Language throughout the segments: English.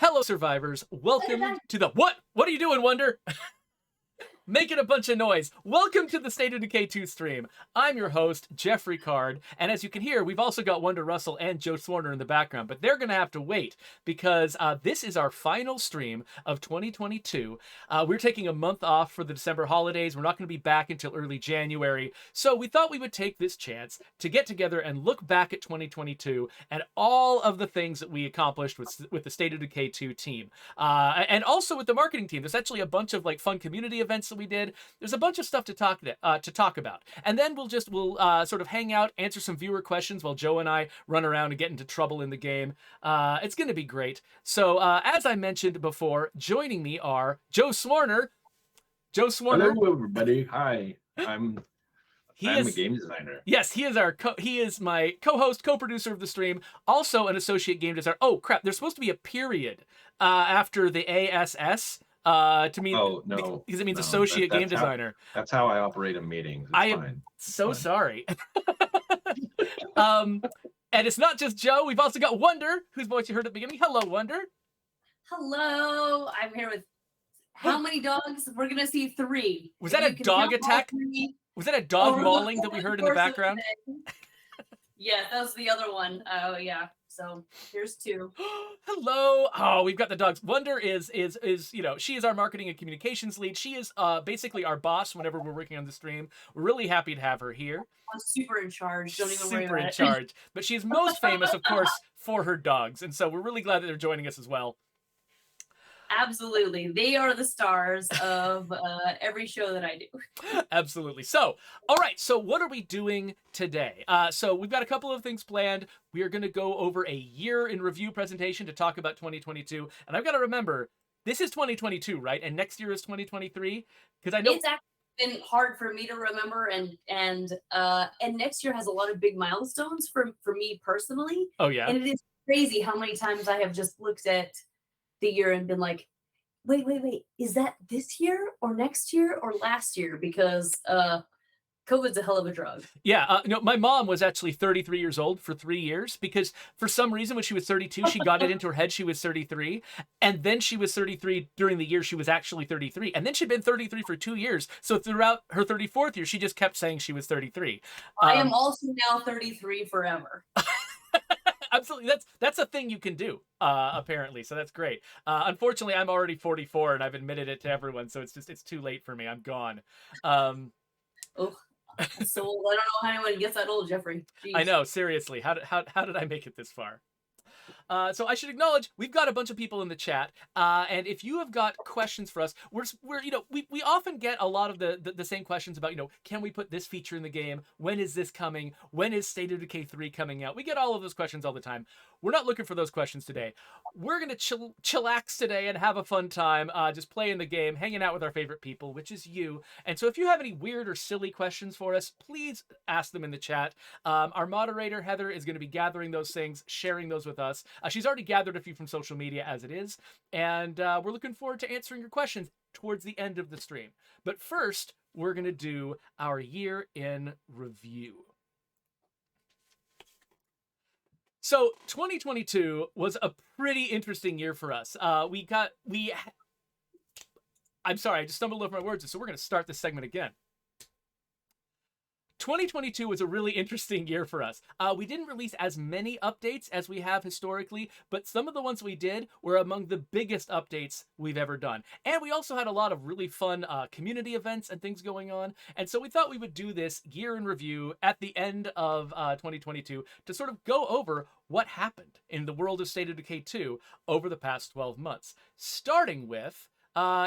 Hello, survivors. Welcome to the What? What are you doing, Wonder? Making a bunch of noise. Welcome to the State of Decay 2 stream. I'm your host, Geoffrey Card, and as you can hear, we've also got Wonder Russell and Joe Swarner in the background, but they're going to have to wait because this is our final stream of 2022. We're taking a month off for the December holidays. We're not going to be back until early January, so we thought we would take this chance to get together and look back at 2022 and all of the things that we accomplished with the State of Decay 2 team. And also with the marketing team. There's actually a bunch of fun community events that we did. There's a bunch of stuff to talk about, and then we'll sort of hang out, answer some viewer questions while Joe and I run around and get into trouble in the game. It's going to be great. So as I mentioned before, joining me are Joe Swarner. Hello, everybody. Hi, I'm a game designer. Yes, he is my co-host, co-producer of the stream, also an associate game designer. Oh crap! There's supposed to be a period after the ASS. To mean, oh no, because it means associate game designer. That's how I operate in meetings. I am so sorry. And it's not just Joe. We've also got Wonder, whose voice you heard at the beginning. Hello, Wonder. Hello. I'm here with how many dogs? We're gonna see 3. Was that a dog attack? Was that a dog mauling that we heard in the background? Yeah, that was the other one. Oh yeah. So here's 2. Hello. Oh, we've got the dogs. Wonder is she is our marketing and communications lead. She is basically our boss whenever we're working on the stream. We're really happy to have her here. I'm super in charge. Don't even worry Super about in it. charge. But she's most famous, of course, for her dogs. And so we're really glad that they're joining us as well. Absolutely. They are the stars of every show that I do. Absolutely. So, all right. So what are we doing today? So we've got a couple of things planned. We are going to go over a year in review presentation to talk about 2022. And I've got to remember, this is 2022, right? And next year is 2023? Because I know it's actually been hard for me to remember, and next year has a lot of big milestones for me personally. Oh yeah. And it is crazy how many times I have just looked at the year and been like, wait, is that this year or next year or last year? Because COVID's a hell of a drug. Yeah, my mom was actually 33 years old for 3 years because for some reason when she was 32, she got it into her head she was 33, and then she was 33 during the year she was actually 33, and then she'd been 33 for 2 years. So throughout her 34th year, she just kept saying she was 33. I am also now 33 forever. Absolutely, that's a thing you can do, apparently. So that's great. Unfortunately, I'm already 44, and I've admitted it to everyone. So it's too late for me. I'm gone. Oh, so I don't know how anyone gets that old, Geoffrey. Jeez. I know, seriously. How did I make it this far? So I should acknowledge we've got a bunch of people in the chat, and if you have got questions for us, we often get a lot of the same questions about can we put this feature in the game? When is this coming? When is State of Decay 3 coming out? We get all of those questions all the time. We're not looking for those questions today. We're gonna chillax today and have a fun time, just playing the game, hanging out with our favorite people, which is you. And so if you have any weird or silly questions for us, please ask them in the chat. Our moderator Heather is going to be gathering those things, sharing those with us. She's already gathered a few from social media as it is, and we're looking forward to answering your questions towards the end of the stream. But first, we're going to do our year in review. So 2022 was a pretty interesting year for us. I'm sorry, I just stumbled over my words, so we're going to start this segment again. 2022 was a really interesting year for us. We didn't release as many updates as we have historically, but some of the ones we did were among the biggest updates we've ever done. And we also had a lot of really fun community events and things going on. And so we thought we would do this year in review at the end of 2022 to sort of go over what happened in the world of State of Decay 2 over the past 12 months. Starting with,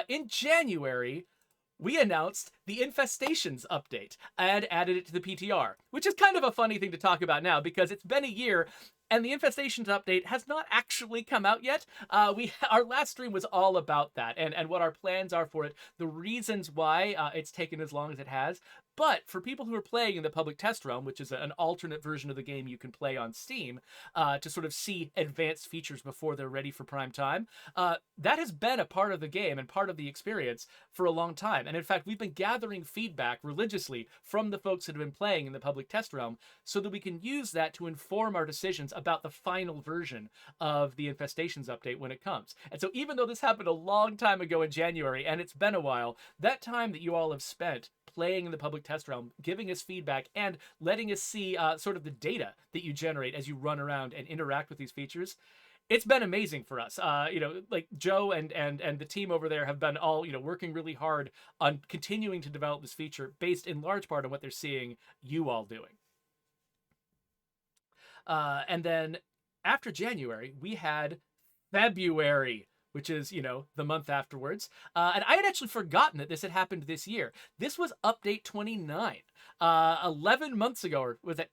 in January, we announced the Infestations update and added it to the PTR, which is kind of a funny thing to talk about now because it's been a year and the Infestations update has not actually come out yet. Our last stream was all about that and what our plans are for it, the reasons why it's taken as long as it has. But for people who are playing in the public test realm, which is an alternate version of the game you can play on Steam, to sort of see advanced features before they're ready for prime time, that has been a part of the game and part of the experience for a long time. And in fact, we've been gathering feedback religiously from the folks that have been playing in the public test realm so that we can use that to inform our decisions about the final version of the Infestations update when it comes. And so even though this happened a long time ago in January, and it's been a while, that time that you all have spent playing in the public test realm, giving us feedback, and letting us see sort of the data that you generate as you run around and interact with these features, it's been amazing for us. Like Joe and the team over there have been all, working really hard on continuing to develop this feature based in large part on what they're seeing you all doing. And then after January, we had February, which is, the month afterwards. And I had actually forgotten that this had happened this year. This was update 29. 11 months ago, or was that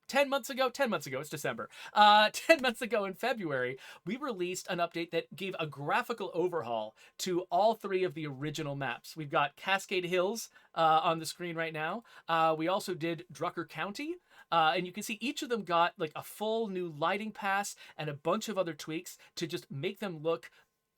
10 months ago? 10 months ago, it's December. 10 months ago in February, we released an update that gave a graphical overhaul to all 3 of the original maps. We've got Cascade Hills on the screen right now. We also did Drucker County. And you can see each of them got like a full new lighting pass and a bunch of other tweaks to just make them look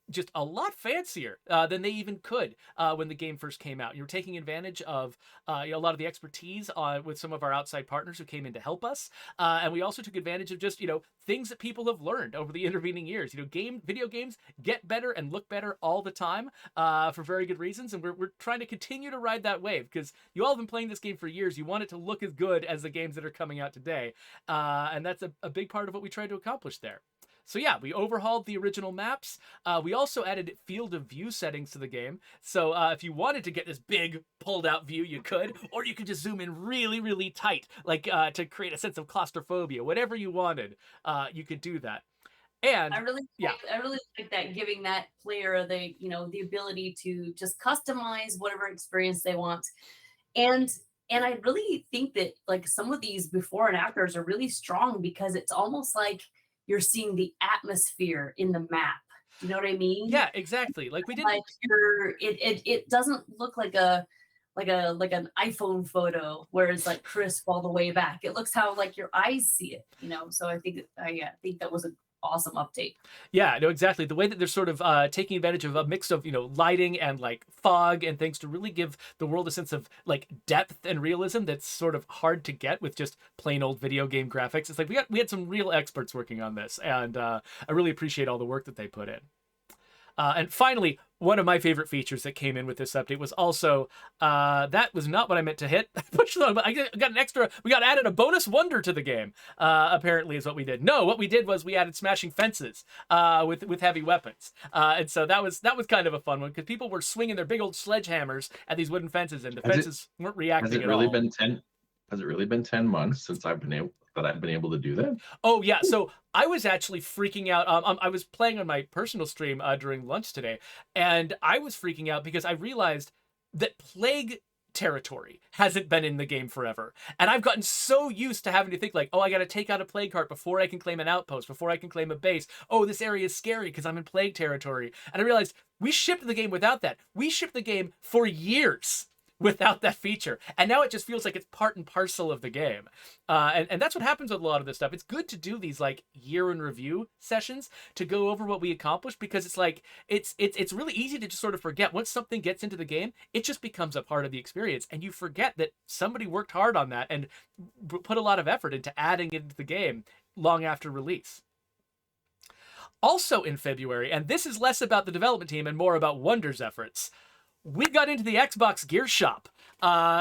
just a lot fancier than they even could when the game first came out. You're taking advantage of a lot of the expertise with some of our outside partners who came in to help us. And we also took advantage of just, things that people have learned over the intervening years. Video games get better and look better all the time for very good reasons. And we're trying to continue to ride that wave because you all have been playing this game for years. You want it to look as good as the games that are coming out today. And that's a big part of what we tried to accomplish there. So yeah, we overhauled the original maps. We also added field of view settings to the game. So if you wanted to get this big pulled out view, you could, or you could just zoom in really, really tight, like to create a sense of claustrophobia. Whatever you wanted, you could do that. And I really like that, giving that player the ability to just customize whatever experience they want. And I really think that like some of these before and afters are really strong because it's almost like you're seeing the atmosphere in the map. You know what I mean? Yeah, exactly. Like we didn't. Like it doesn't look like an iPhone photo where it's like crisp all the way back. It looks how like your eyes see it. So I think that was an awesome update. Yeah, no, exactly. The way that they're sort of taking advantage of a mix of, lighting and like fog and things to really give the world a sense of like depth and realism that's sort of hard to get with just plain old video game graphics. It's like we had some real experts working on this, and I really appreciate all the work that they put in. And finally, one of my favorite features that came in with this update was also, that was not what I meant to hit. Push the button, but I got an extra, we got added a bonus wonder to the game, apparently is what we did. No, what we did was we added smashing fences with heavy weapons. And so that was kind of a fun one because people were swinging their big old sledgehammers at these wooden fences and the fences weren't reacting at all. Has it really been 10 months since I've been able to do that? Oh yeah, so I was actually freaking out. I was playing on my personal stream during lunch today, and I was freaking out because I realized that plague territory hasn't been in the game forever, and I've gotten so used to having to think like, oh, I got to take out a plague cart before I can claim an outpost, before I can claim a base. Oh, this area is scary because I'm in plague territory, and I realized we shipped the game without that. We shipped the game for years without that feature, and now it just feels like it's part and parcel of the game, and that's what happens with a lot of this stuff. It's good to do these like year in review sessions to go over what we accomplished, because it's like it's really easy to just sort of forget once something gets into the game. It just becomes a part of the experience, and you forget that somebody worked hard on that and put a lot of effort into adding it into the game long after release. Also in February, and this is less about the development team and more about Wonder's efforts, we got into the Xbox Gear Shop.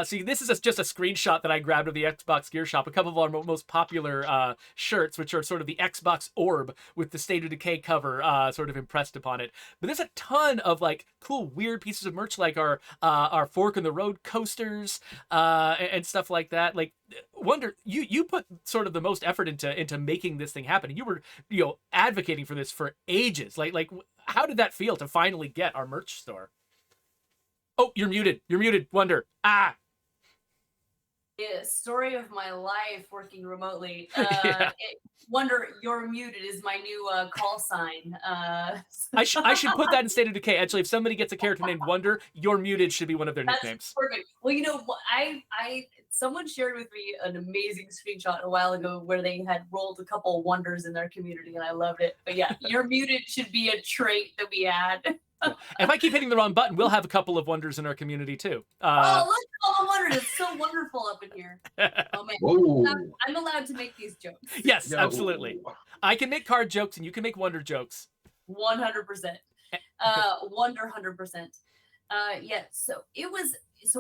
See, this is just a screenshot that I grabbed of the Xbox Gear Shop. A couple of our most popular shirts, which are sort of the Xbox orb with the State of Decay cover sort of impressed upon it. But there's a ton of like cool, weird pieces of merch, like our Fork in the Road coasters and stuff like that. Like, Wonder, you put sort of the most effort into making this thing happen. You were advocating for this for ages. Like how did that feel to finally get our merch store? Oh, you're muted. You're muted, Wonder. Ah! story of my life working remotely. Yeah. Wonder You're Muted is my new call sign. I should put that in State of Decay. Actually, if somebody gets a character named Wonder, You're Muted should be one of their That's nicknames. perfect. Well, someone shared with me an amazing screenshot a while ago where they had rolled a couple wonders in their community, and I loved it. But yeah, You're Muted should be a trait that we add. Yeah. If I keep hitting the wrong button, we'll have a couple of wonders in our community too. Oh, look at all the wonders! It's so wonderful up in here. Oh man, Whoa. I'm allowed to make these jokes. Yes, Yo. absolutely. I can make card jokes, and you can make wonder jokes. 100%. Wonder 100%. Yeah. So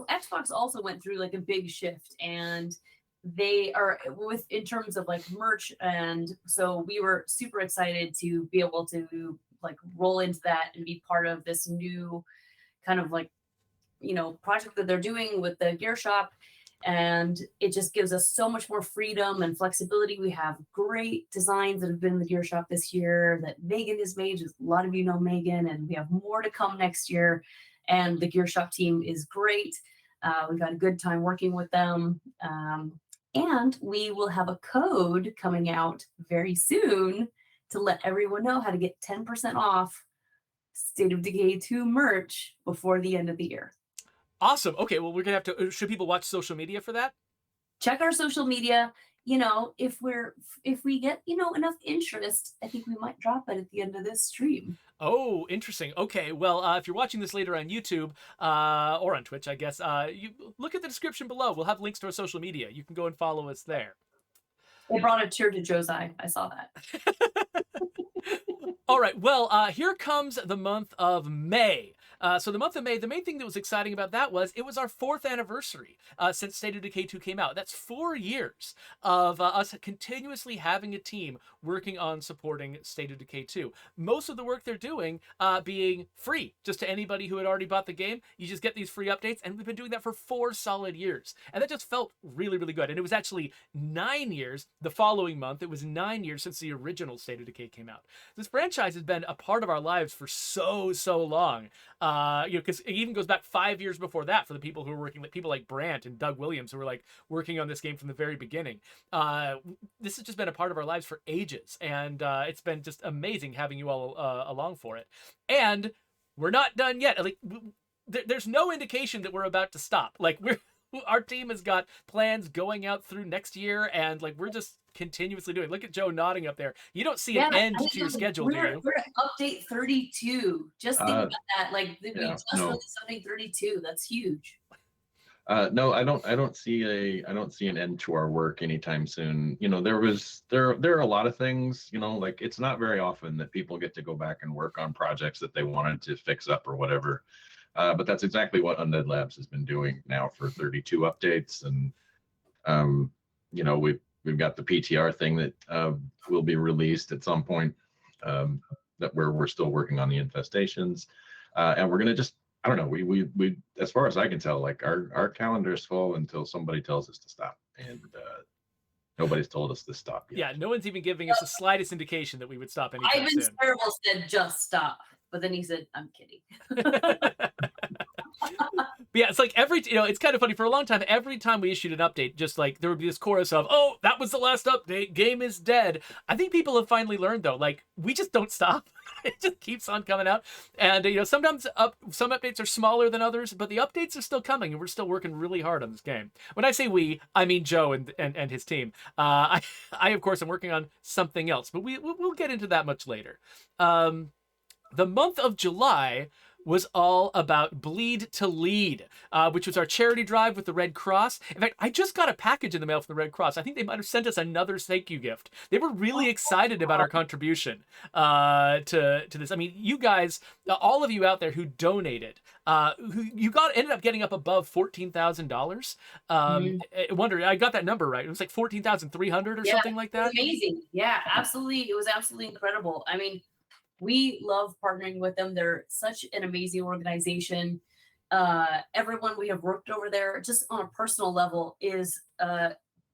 Xbox also went through like a big shift, and they are in terms of like merch, and so we were super excited to be able to like roll into that and be part of this new kind of like project that they're doing with the gear shop, and it just gives us so much more freedom and flexibility. We have great designs that have been in the gear shop this year that Megan has made. A lot of you know Megan, and we have more to come next year, and the gear shop team is great. We've got a good time working with them, and we will have a code coming out very soon to let everyone know how to get 10% off State of Decay 2 merch before the end of the year. Awesome. Okay, well, we're going to have to... Should people watch social media for that? Check our social media. If we get, enough interest, I think we might drop it at the end of this stream. Oh, interesting. Okay, well, if you're watching this later on YouTube or on Twitch, I guess, you look at the description below. We'll have links to our social media. You can go and follow us there. They brought a tear to Joe's eye. I saw that. All right, well, here comes the month of May. So the month of May, the main thing that was exciting about that was it was our 4th anniversary since State of Decay 2 came out. That's 4 years of us continuously having a team working on supporting State of Decay 2. Most of the work they're doing being free, just to anybody who had already bought the game. You just get these free updates, and we've been doing that for 4 solid years. And that just felt really, really good. And it was actually 9 years the following month. It was 9 years since the original State of Decay came out. This franchise has been a part of our lives for so long. Because it even goes back 5 years before that for the people who were working, like people like Brant and Doug Williams, who were like working on this game from the very beginning. This has just been a part of our lives for ages, and it's been just amazing having you all along for it. And we're not done yet. Like, there's no indication that we're about to stop. Like, our team has got plans going out through next year, and like we're just continuously doing. Look at Joe nodding up there. You don't see an end to your schedule, do you? We're at update 32. Just think about that. Like we just released something 32. That's huge. No, I don't see an end to our work anytime soon. There are a lot of things, like it's not very often that people get to go back and work on projects that they wanted to fix up or whatever. But that's exactly what Undead Labs has been doing now for 32 updates, and we've got the PTR thing that will be released at some point. That we're still working on the infestations, and we're gonna just, I don't know. We as far as I can tell, like our calendar is full until somebody tells us to stop, and nobody's told us to stop yet. Yeah, no one's even giving us the slightest indication that we would stop anytime soon. Ivan Terrible said just stop, but then he said, "I'm kidding." But yeah, it's like it's kind of funny. For a long time, every time we issued an update, just like there would be this chorus of, "Oh, that was the last update. Game is dead." I think people have finally learned, though, like we just don't stop. It just keeps on coming out. And sometimes some updates are smaller than others, but the updates are still coming, and we're still working really hard on this game. When I say we, I mean Joe and his team. I of course am working on something else, but we'll get into that much later. The month of July was all about Bleed to Lead, which was our charity drive with the Red Cross. In fact, I just got a package in the mail from the Red Cross. I think they might have sent us another thank you gift. They were really excited about our contribution to this. I mean, you guys, all of you out there who donated, ended up getting up above $14,000. I wonder, I got that number right. It was like 14,300 or something like that. Amazing. Yeah, absolutely. It was absolutely incredible. I mean, we love partnering with them. They're such an amazing organization. Everyone we have worked over there, just on a personal level, is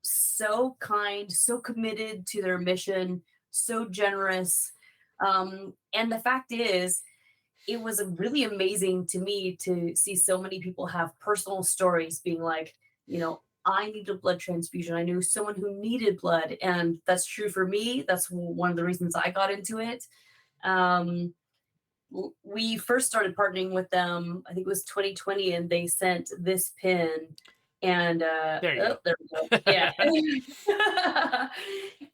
so kind, so committed to their mission, so generous. And the fact is, it was really amazing to me to see so many people have personal stories being like, I needed a blood transfusion. I knew someone who needed blood, and that's true for me. That's one of the reasons I got into it. Um, we first started partnering with them, I think it was 2020, and they sent this pin. And There you go. there we go. Yeah.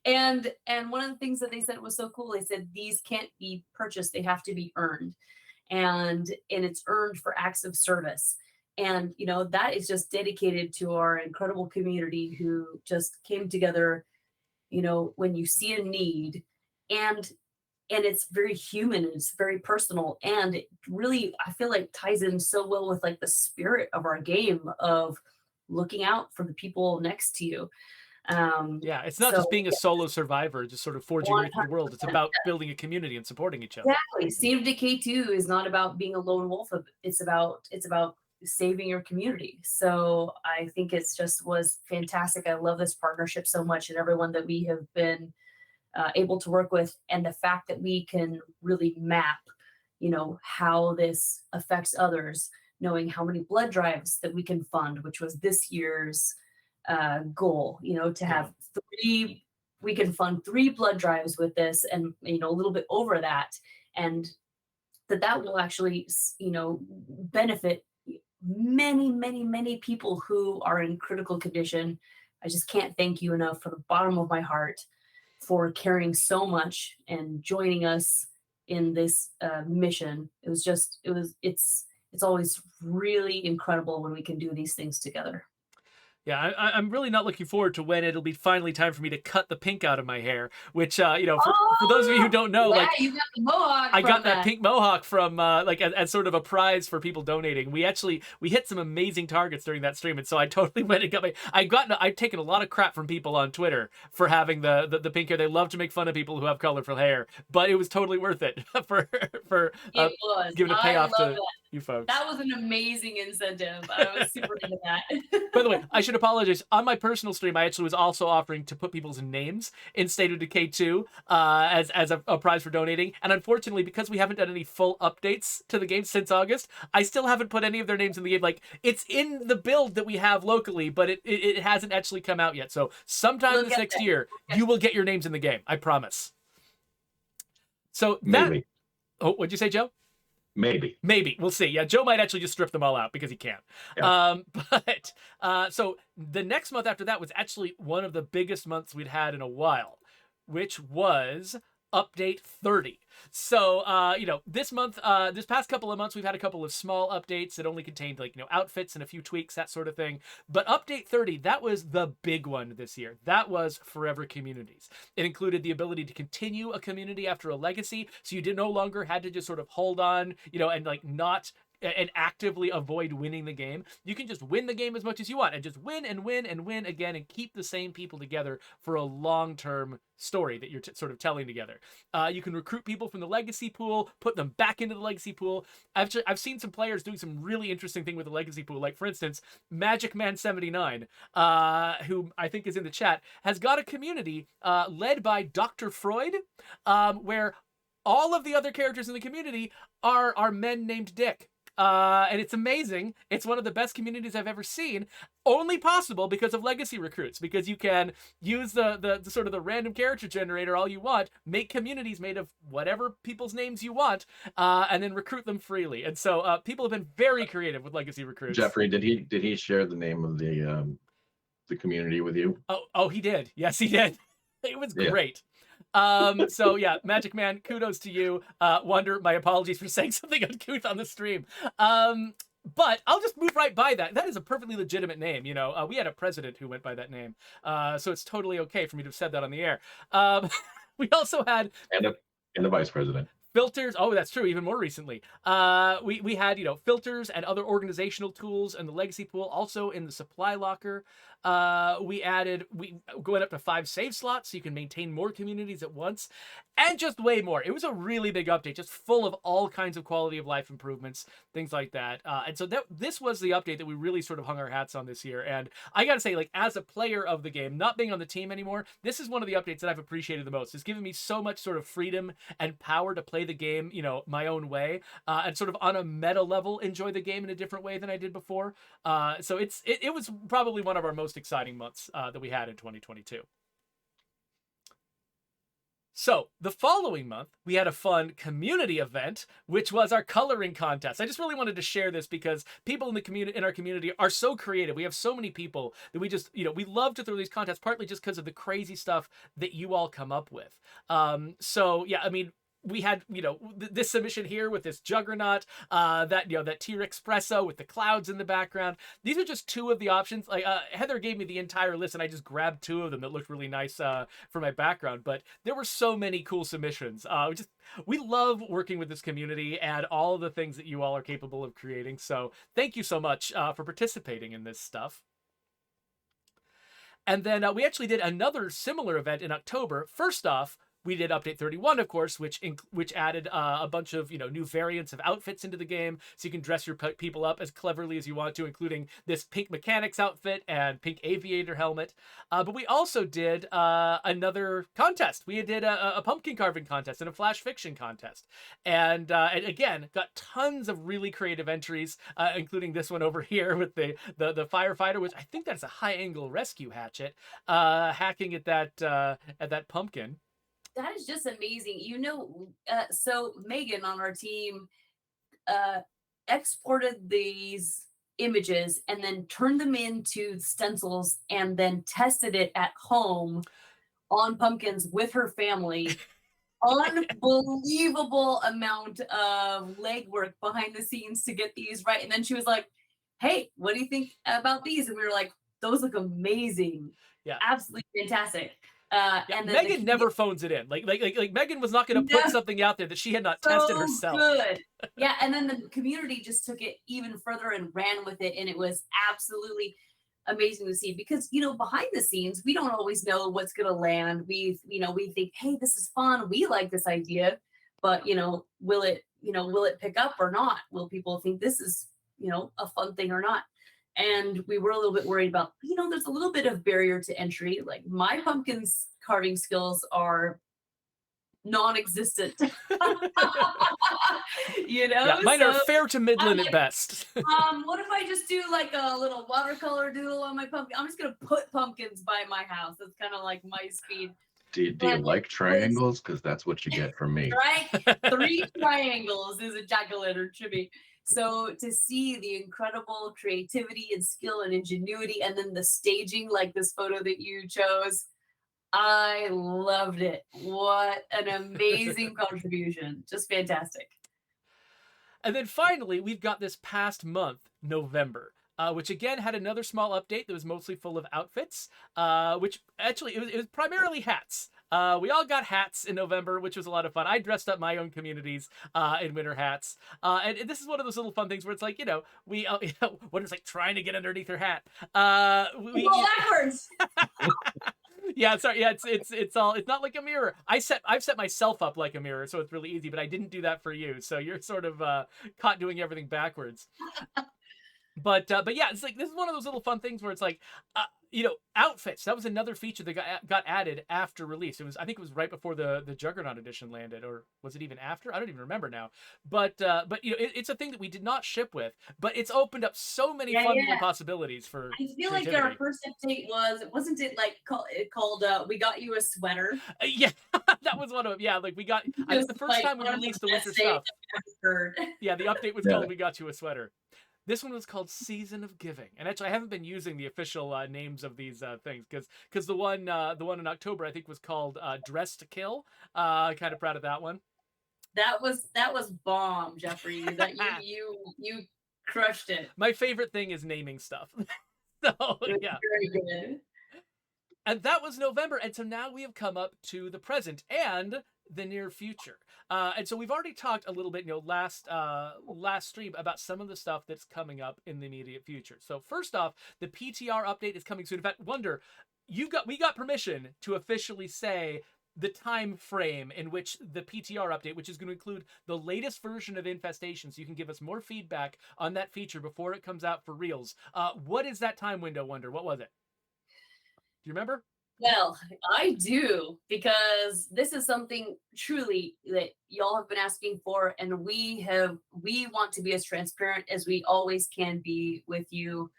and one of the things that they said was so cool. They said these can't be purchased; they have to be earned, and it's earned for acts of service. And that is just dedicated to our incredible community who just came together. When you see a need, and it's very human, and it's very personal, and it really, I feel like, ties in so well with like the spirit of our game of looking out for the people next to you. Yeah, it's not So just being a solo survivor, just sort of forging your way through the world. It's 100%. about building a community and supporting each other. Exactly. State of Decay 2 is not about being a lone wolf. It's about saving your community. So I think it's just was fantastic. I love this partnership so much, and everyone that we have been able to work with, and the fact that we can really map, how this affects others, knowing how many blood drives that we can fund, which was this year's goal, to have we can fund 3 blood drives with this, and a little bit over that, and that will actually benefit many, many, many people who are in critical condition. I just can't thank you enough from the bottom of my heart for caring so much and joining us in this mission. It's always really incredible when we can do these things together. Yeah, I'm really not looking forward to when it'll be finally time for me to cut the pink out of my hair, which, for those of you who don't know, yeah, you got the mohawk. I got that pink mohawk from, as sort of a prize for people donating. We hit some amazing targets during that stream, and so I totally went and got I've taken a lot of crap from people on Twitter for having the pink hair. They love to make fun of people who have colorful hair, but it was totally worth it for giving a payoff to you folks. That was an amazing incentive. I was super into that. By the way, I should apologize. On my personal stream, I actually was also offering to put people's names in State of Decay 2 as a prize for donating. And unfortunately, because we haven't done any full updates to the game since August, I still haven't put any of their names in the game. Like, it's in the build that we have locally, but it hasn't actually come out yet. So sometime this next year, you will get your names in the game. I promise. So Maybe. Oh, what'd you say, Joe? Maybe. We'll see. Yeah, Joe might actually just strip them all out because he can. Yeah. So the next month after that was actually one of the biggest months we'd had in a while, which was update 30. So, this month, this past couple of months, we've had a couple of small updates that only contained outfits and a few tweaks, that sort of thing. But update 30, that was the big one this year. That was Forever Communities. It included the ability to continue a community after a legacy. So you no longer had to just sort of hold on, and not and actively avoid winning the game. You can just win the game as much as you want and just win and win and win again and keep the same people together for a long-term story that you're sort of telling together. You can recruit people from the legacy pool, put them back into the legacy pool. I've seen some players doing some really interesting thing with the legacy pool. Like, for instance, Magic Man 79, who I think is in the chat, has got a community led by Dr. Freud, where all of the other characters in the community are men named Dick. And it's amazing. It's one of the best communities I've ever seen. Only possible because of legacy recruits, because you can use the sort of the random character generator all you want, make communities made of whatever people's names you want, and then recruit them freely. And so people have been very creative with legacy recruits. Geoffrey, did he share the name of the community with you? Oh, he did. Yes, he did. It was great. So yeah, Magic Man, kudos to you. Wonder, my apologies for saying something uncouth on the stream. But I'll just move right by that. That is a perfectly legitimate name. We had a president who went by that name. So it's totally okay for me to have said that on the air. We also had and the vice president. Filters. Oh, that's true. Even more recently, we had filters and other organizational tools in the legacy pool, also in the supply locker. We going up to 5 save slots so you can maintain more communities at once, and just way more. It was a really big update, just full of all kinds of quality of life improvements, things like that. And so this was the update that we really sort of hung our hats on this year. And I gotta say, as a player of the game, not being on the team anymore, this is one of the updates that I've appreciated the most. It's given me so much sort of freedom and power to play the game, my own way, and sort of on a meta level enjoy the game in a different way than I did before. So it was probably one of our most most exciting months that we had in 2022. So the following month, we had a fun community event, which was our coloring contest. I just really wanted to share this because people in the community, in our community, are so creative. We have so many people that we just, we love to throw these contests, partly just because of the crazy stuff that you all come up with. So yeah, I mean, we had, this submission here with this juggernaut, that tier espresso with the clouds in the background. These are just two of the options. Like Heather gave me the entire list, and I just grabbed two of them that looked really nice for my background. But there were so many cool submissions. We love working with this community and all of the things that you all are capable of creating. So thank you so much for participating in this stuff. And then we actually did another similar event in October. First off, we did Update 31, of course, which added a bunch of new variants of outfits into the game, so you can dress your people up as cleverly as you want to, including this pink mechanics outfit and pink aviator helmet. But we also did another contest. We did a pumpkin carving contest and a flash fiction contest, and again got tons of really creative entries, including this one over here with the firefighter, which I think that's a high angle rescue hatchet, hacking at that pumpkin. That is just amazing. So Megan on our team exported these images and then turned them into stencils and then tested it at home on pumpkins with her family. Unbelievable amount of legwork behind the scenes to get these right. And then she was like, hey, what do you think about these? And we were like, those look amazing. Yeah. Absolutely fantastic. And then Megan never phones it in. Like Megan was not going to put something out there that she had not tested herself. Good. Yeah, and then the community just took it even further and ran with it, and it was absolutely amazing to see because behind the scenes we don't always know what's going to land. We think, hey, this is fun. We like this idea, but will it pick up or not? Will people think this is a fun thing or not? And we were a little bit worried about, there's a little bit of barrier to entry. Like my pumpkins carving skills are non-existent. Yeah, mine are fair to middling at best. What if I just do like a little watercolor doodle on my pumpkin? I'm just gonna put pumpkins by my house. That's kind of like my speed. Do you like triangles? Because that's what you get from me. Right? 3 triangles is a jack-o'-lantern to me. So to see the incredible creativity and skill and ingenuity, and then the staging, like this photo that you chose, I loved it. What an amazing contribution. Just fantastic. And then finally, we've got this past month, November, which again had another small update that was mostly full of outfits, which actually it was primarily hats. We all got hats in November, which was a lot of fun. I dressed up my own communities in winter hats. And this is one of those little fun things where it's like, when it's like trying to get underneath her hat. Go backwards. Yeah, sorry. Yeah, it's not like a mirror. I've set myself up like a mirror, so it's really easy, but I didn't do that for you. So you're sort of caught doing everything backwards. But yeah, it's like this is one of those little fun things where it's like, outfits. That was another feature that got added after release. I think it was right before the Juggernaut edition landed, or was it even after? I don't even remember now. But it's a thing that we did not ship with, but it's opened up so many fun little possibilities for. I feel like our first update wasn't it like called we got you a sweater? Yeah, that was one of them. Yeah, like we got the first time we released the winter stuff. Yeah, the update was called "We Got You a Sweater." This one was called Season of Giving, and actually I haven't been using the official names of these things because the one in October I think was called Dress to Kill. Kind of proud of that one. That was bomb, Geoffrey. That you crushed it. My favorite thing is naming stuff. So yeah. Very good. And that was November, and so now we have come up to the present and the near future. And so we've already talked a little bit, last stream about some of the stuff that's coming up in the immediate future. So first off, the PTR update is coming soon. In fact, Wonder, we got permission to officially say the time frame in which the PTR update, which is going to include the latest version of Infestation, so you can give us more feedback on that feature before it comes out for reals. What is that time window, Wonder? What was it? Do you remember? Well, I do, because this is something truly that y'all have been asking for, and we want to be as transparent as we always can be with you.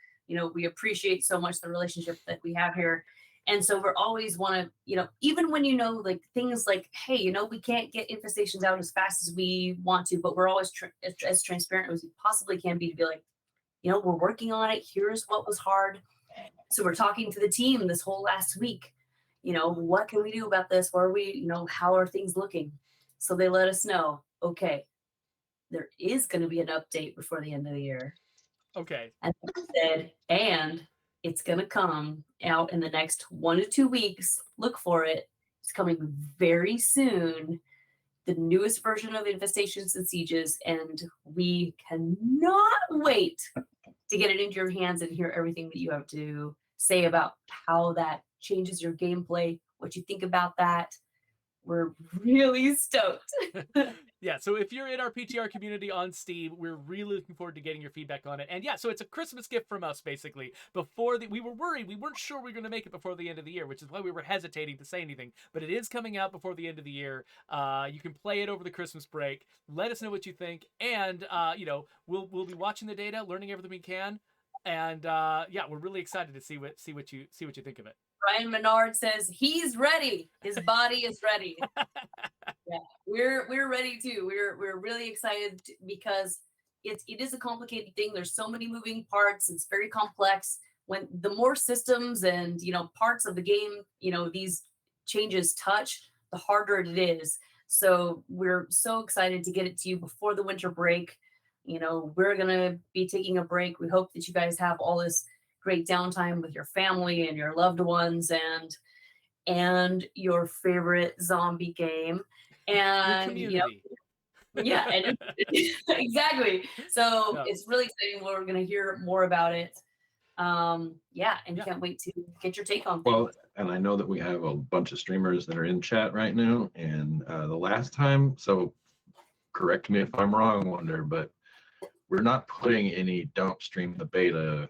we appreciate so much the relationship that we have here. And so we're always want to, even when, like things like, hey, we can't get infestations out as fast as we want to, but we're always as transparent as we possibly can be to be like, we're working on it. Here's what was hard. So we're talking to the team this whole last week. What can we do about this? What are we, how are things looking? So they let us know, okay, there is going to be an update before the end of the year. Okay. And they said, and it's going to come out in the next 1 to 2 weeks. Look for it. It's coming very soon. The newest version of Infestations and Sieges. And we cannot wait to get it into your hands and hear everything that you have to say about how that changes your gameplay, what you think about that. We're really stoked. Yeah, so if you're in our PTR community on Steam, we're really looking forward to getting your feedback on it. And yeah, so it's a Christmas gift from us, basically. We were worried, we weren't sure we were going to make it before the end of the year, which is why we were hesitating to say anything. But it is coming out before the end of the year. You can play it over the Christmas break. Let us know what you think, and we'll be watching the data, learning everything we can, and yeah, we're really excited to see what you think of it. Ryan Menard says he's ready. His body is ready. Yeah, we're ready too. We're really excited because it is a complicated thing. There's so many moving parts. It's very complex. When the more systems and parts of the game these changes touch, the harder it is. So we're so excited to get it to you before the winter break. We're gonna be taking a break. We hope that you guys have all this great downtime with your family and your loved ones and your favorite zombie game and community. Yeah, and exactly. So Yeah. It's really exciting. We're going to hear more about it. Can't wait to get your take on things. Well, and I know that we have a bunch of streamers that are in chat right now, and the last time, so correct me if I'm wrong, Wonder, but we're not putting any "don't stream the beta"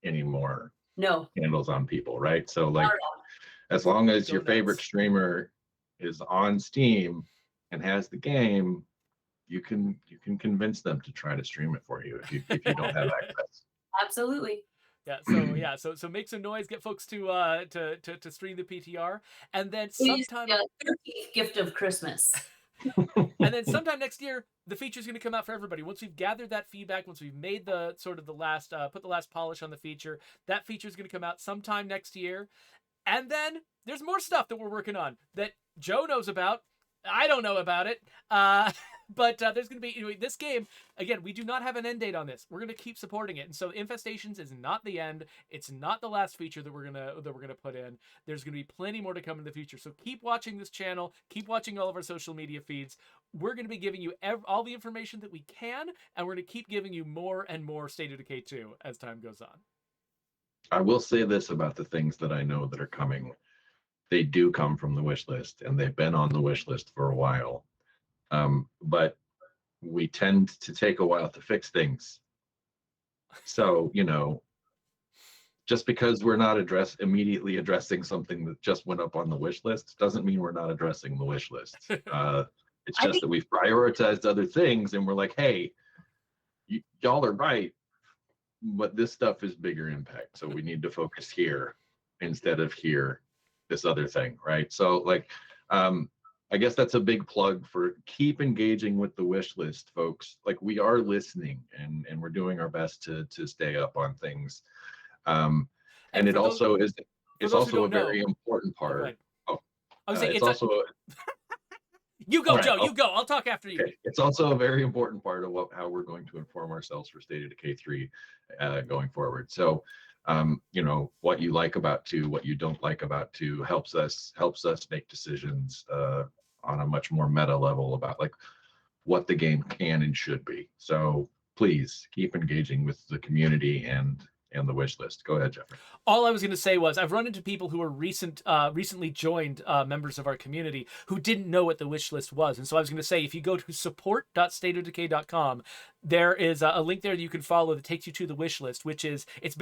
anymore No, handles on people, right? So like, not at all. as long as your Go favorite nuts. streamer is on Steam and has the game, you can convince them to try to stream it for you if you don't have access. Absolutely. So make some noise, get folks to stream the PTR, and then Please, sometime 13th gift of Christmas. and then sometime next year, the feature's going to come out for everybody. Once we've gathered that feedback, once we've made the sort of the last put the last polish on the feature, that feature's going to come out sometime next year. And then there's more stuff that we're working on that Joe knows about. I don't know about it. But there's going to be this game. Again, we do not have an end date on this. We're going to keep supporting it. And so Infestations is not the end. It's not the last feature that we're going to put in. There's going to be plenty more to come in the future. So keep watching this channel. Keep watching all of our social media feeds. We're going to be giving you all the information that we can, and we're going to keep giving you more and more State of Decay 2 as time goes on. I will say this about the things that I know that are coming. They do come from the wish list, and they've been on the wish list for a while. But we tend to take a while to fix things. So, just because we're not immediately addressing something that just went up on the wish list doesn't mean we're not addressing the wish list. It's just that we've prioritized other things, and we're like, hey, y'all are right, but this stuff is bigger impact. So we need to focus here instead of here, this other thing, right? So like, I guess that's a big plug for keep engaging with the wish list, folks. Like, we are listening, and we're doing our best to stay up on things. And it also is, it's also a very important part. It's also you go, Joe. You go. I'll talk after you. Okay. It's also a very important part of how we're going to inform ourselves for State of Decay 3 going forward. So, what you like about 2, what you don't like about 2 helps us make decisions on a much more meta level about like what the game can and should be. So please keep engaging with the community and the wish list. Go ahead, Geoffrey. All I was going to say was I've run into people who are recently joined members of our community who didn't know what the wish list was. And so I was going to say, if you go to support.stateofdecay.com, there is a link there that you can follow that takes you to the wish list, which is it's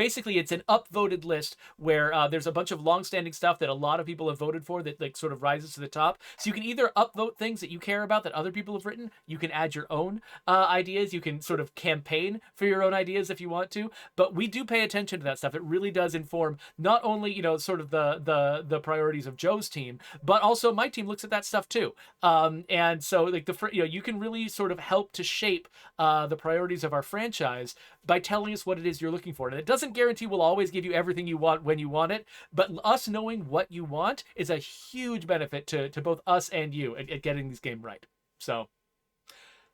an upvoted list where there's a bunch of long-standing stuff that a lot of people have voted for that like sort of rises to the top. So you can either upvote things that you care about that other people have written, you can add your own ideas, you can sort of campaign for your own ideas if you want to, but we do pay attention to that stuff. It really does inform not only, you know, sort of the priorities of Joe's team, but also my team looks at that stuff too. And so like you can really sort of help to shape the priorities of our franchise by telling us what it is you're looking for. And it doesn't guarantee we'll always give you everything you want when you want it, but us knowing what you want is a huge benefit to both us and you at getting this game right. So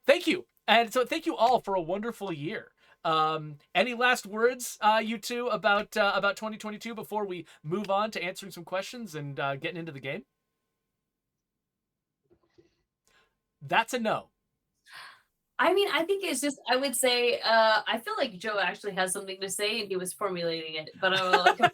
thank you. And so thank you all for a wonderful year. Any last words, you two, about 2022 before we move on to answering some questions and getting into the game? That's a no. I mean, I think it's just, I would say, I feel like Joe actually has something to say and he was formulating it, but I will come back.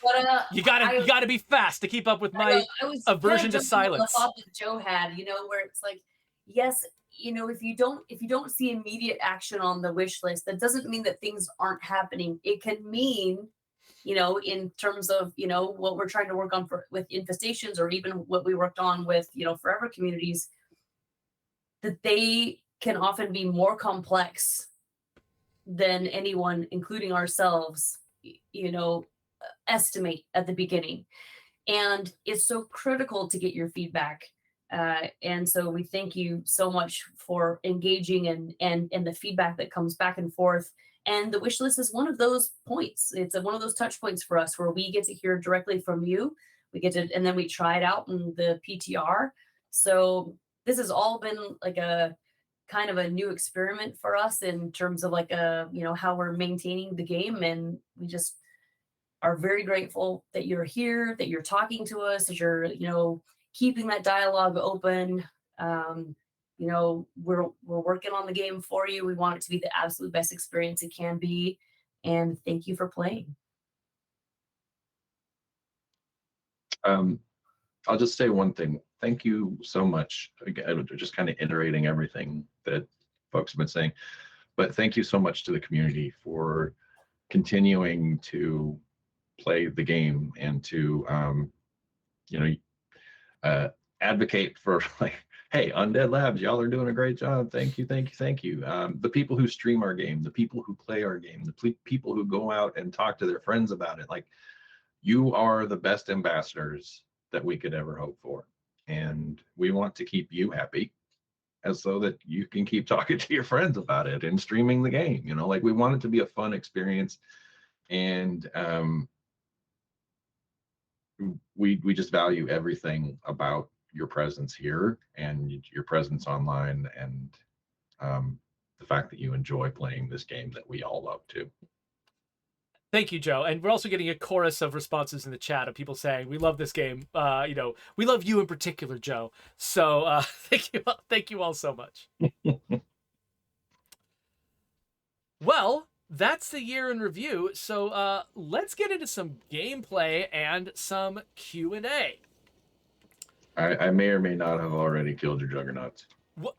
But you gotta be fast to keep up with my aversion to silence. The thought that Joe had, you know, where it's like, yes, you know, if you don't see immediate action on the wish list, that doesn't mean that things aren't happening. It can mean, you know, in terms of, you know, what we're trying to work on with infestations, or even what we worked on with, you know, forever communities, that they can often be more complex than anyone, including ourselves, you know, estimate at the beginning. And it's so critical to get your feedback. And so we thank you so much for engaging and the feedback that comes back and forth. And the wish list is one of those points. It's one of those touch points for us where we get to hear directly from you. We get to, and then we try it out in the PTR. So this has all been like a kind of a new experiment for us in terms of like you know, how we're maintaining the game. And we just are very grateful that you're here, that you're talking to us, that you're, you know, keeping that dialogue open. You know, we're working on the game for you. We want it to be the absolute best experience it can be. And thank you for playing. I'll just say one thing. Thank you so much. Again, just kind of iterating everything that folks have been saying, but thank you so much to the community for continuing to play the game and to, you know, advocate for like, hey, Undead Labs, y'all are doing a great job. Thank you, thank you, thank you. The people who stream our game, the people who play our game, the people who go out and talk to their friends about it, like, you are the best ambassadors that we could ever hope for. And we want to keep you happy, as so that you can keep talking to your friends about it and streaming the game. You know, like, we want it to be a fun experience. And we just value everything about your presence here and your presence online, and the fact that you enjoy playing this game that we all love too. Thank you, Joe. And we're also getting a chorus of responses in the chat of people saying, we love this game. You know, we love you in particular, Joe. So thank you all so much. Well, that's the year in review. So let's get into some gameplay and some Q&A. I may or may not have already killed your juggernauts. What?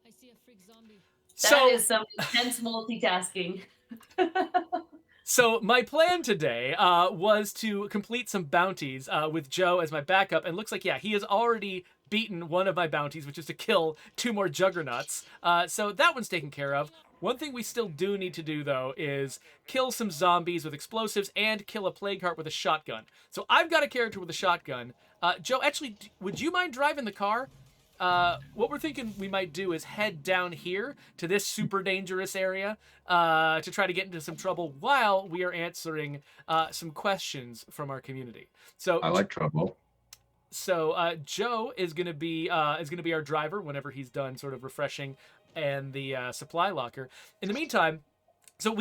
I see a freak zombie. That is some intense multitasking. So my plan today was to complete some bounties with Joe as my backup, and looks like, yeah, he has already beaten one of my bounties, which is to kill 2 more juggernauts. So that one's taken care of. One thing we still do need to do, though, is kill some zombies with explosives and kill a plague heart with a shotgun. So I've got a character with a shotgun. Joe, actually, would you mind driving the car? What we're thinking we might do is head down here to this super dangerous area to try to get into some trouble while we are answering some questions from our community. So I like trouble. So Joe is gonna be our driver whenever he's done sort of refreshing and the supply locker. In the meantime, so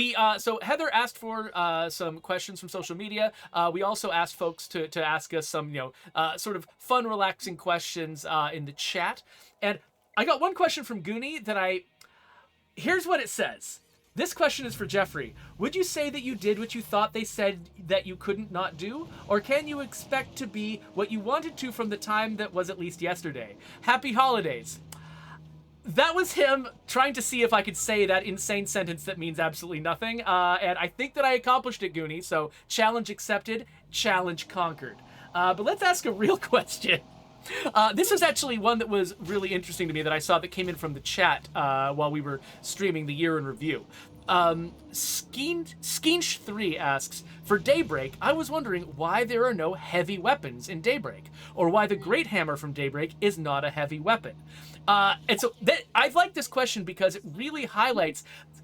Heather asked for some questions from social media. We also asked folks to ask us some, you know, sort of fun, relaxing questions in the chat. And I got one question from Goonie that here's what it says. This question is for Geoffrey. Would you say that you did what you thought they said that you couldn't not do? Or can you expect to be what you wanted to from the time that was at least yesterday? Happy holidays. That was him trying to see if I could say that insane sentence that means absolutely nothing. And I think that I accomplished it, Goonie. So challenge accepted, challenge conquered. But let's ask a real question. This was actually one that was really interesting to me that I saw that came in from the chat while we were streaming the year in review. Skeensh3 asks, for Daybreak, I was wondering why there are no heavy weapons in Daybreak, or why the Great Hammer from Daybreak is not a heavy weapon. And so I like this question because it really highlights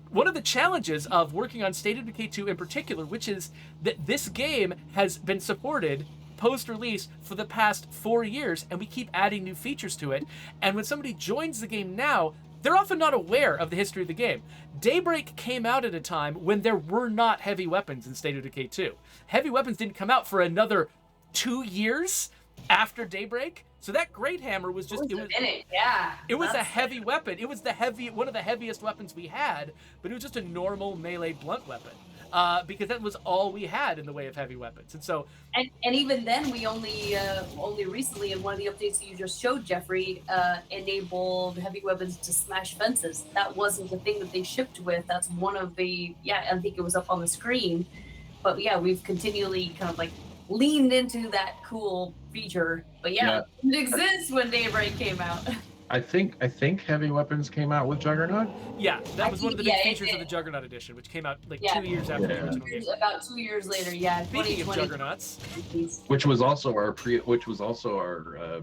one of the challenges of working on State of Decay 2 in particular, which is that this game has been supported post-release for the past 4 years, and we keep adding new features to it. And when somebody joins the game now, they're often not aware of the history of the game. Daybreak came out at a time when there were not heavy weapons in State of Decay 2. Heavy weapons didn't come out for another 2 years after Daybreak. So that Great Hammer was just, it was a heavy weapon. It was one of the heaviest weapons we had, but it was just a normal melee blunt weapon. Because that was all we had in the way of heavy weapons. And so, and even then, we only recently in one of the updates that you just showed, Geoffrey, enabled heavy weapons to smash fences. That wasn't the thing that they shipped with. That's one of the, I think it was up on the screen. But yeah, we've continually kind of like leaned into that cool feature. But it didn't exist when Daybreak came out. I think heavy weapons came out with Juggernaut. Yeah, that was one of the big features of the Juggernaut edition, which came out like 2 years after the original game. About 2 years later, Speaking of Juggernauts, which was also our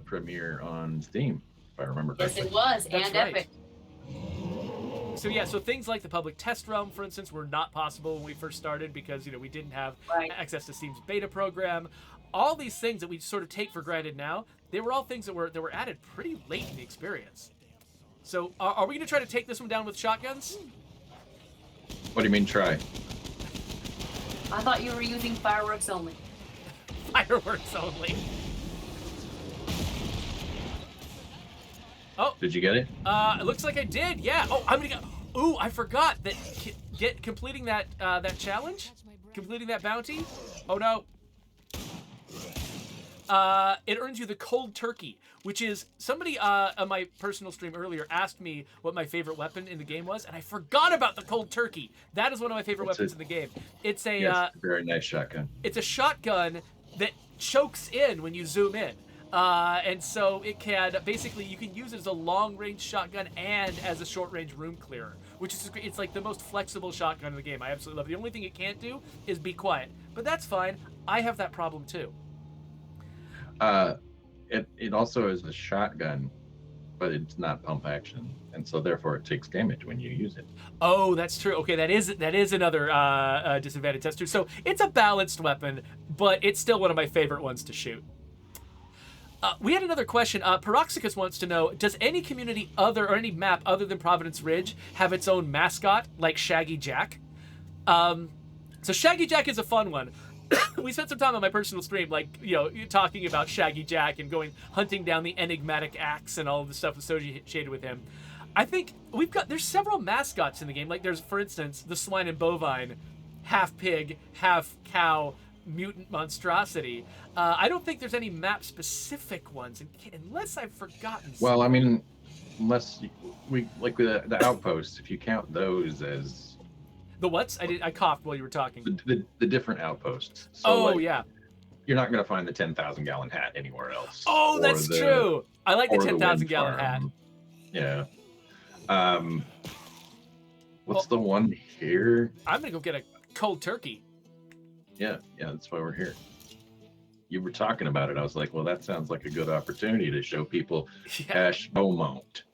premiere on Steam, if I remember correctly. Yes, it was, That's and right. Epic. So things like the public test realm, for instance, were not possible when we first started because we didn't have access to Steam's beta program. All these things that we sort of take for granted now, they were all things that were added pretty late in the experience. So are we going to try to take this one down with shotguns? What do you mean try? I thought you were using fireworks only. Fireworks only. Oh. Did you get it? It looks like I did. Yeah. Oh, I'm gonna go. Ooh, I forgot that completing that challenge, completing that bounty. Oh no. It earns you the cold turkey, which is somebody on my personal stream earlier asked me what my favorite weapon in the game was, and I forgot about the cold turkey. That is one of my favorite weapons in the game. It's a very nice shotgun. It's a shotgun that chokes in when you zoom in. And so it can basically, you can use it as a long-range shotgun and as a short-range room clearer, which is it's like the most flexible shotgun in the game. I absolutely love it. The only thing it can't do is be quiet, but that's fine. I have that problem too. It also is a shotgun, but it's not pump action, and so therefore it takes damage when you use it. Oh, that's true. Okay, that is another disadvantage. That's true. So it's a balanced weapon, but it's still one of my favorite ones to shoot. We had another question. Peroxicus wants to know, does any community any map other than Providence Ridge have its own mascot, like Shaggy Jack? So Shaggy Jack is a fun one. We spent some time on my personal stream, talking about Shaggy Jack and hunting down the enigmatic axe and all of the stuff associated with him. I think there's several mascots in the game. Like there's, for instance, the swine and bovine, half pig, half cow, mutant monstrosity. I don't think there's any map-specific ones, unless I've forgotten some. Well, I mean, unless we like the outposts, if you count those as the what's? I coughed while you were talking. The different outposts. So yeah. You're not going to find the 10,000-gallon hat anywhere else. Oh, that's true. I like the 10,000-gallon hat. Yeah. What's the one here? I'm going to go get a cold turkey. Yeah, that's why we're here. You were talking about it. I was like, well, that sounds like a good opportunity to show people Cash Beaumont.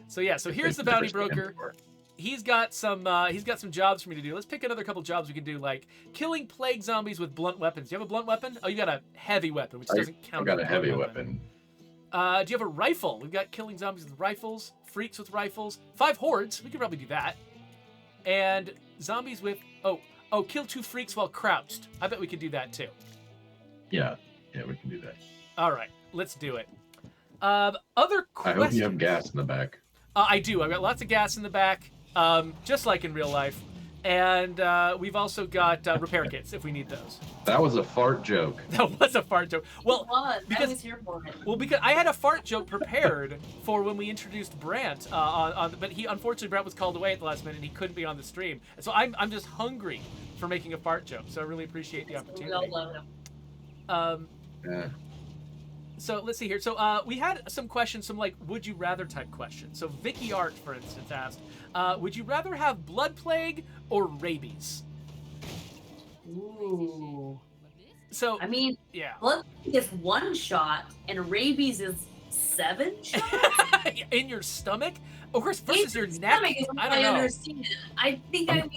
So here's the bounty broker. He's got some jobs for me to do. Let's pick another couple jobs we can do, like killing plague zombies with blunt weapons. Do you have a blunt weapon? Oh, you got a heavy weapon, which doesn't count. I got a heavy weapon. Do you have a rifle? We've got killing zombies with rifles, freaks with rifles, 5 hordes. We could probably do that. And zombies with kill 2 freaks while crouched. I bet we could do that too. Yeah, we can do that. All right, let's do it. Other questions. I hope you have gas in the back. I do. I've got lots of gas in the back, just like in real life. And we've also got repair kits if we need those. That was a fart joke. That was a fart joke. Well, I because was here for it. well, because I had a fart joke prepared for when we introduced Brant, but he unfortunately Brant was called away at the last minute and he couldn't be on the stream. And so I'm just hungry for making a fart joke. So I really appreciate the We opportunity. all love him. Yeah. So let's see here. So we had some questions, some like would you rather type questions. So Vicky Art, for instance, asked, would you rather have blood plague or rabies? Ooh. So I mean, yeah. blood plague is 1 shot and rabies is 7 shots. In your stomach? Of course, versus your neck. Stomach is I what don't know. understand. I think I would,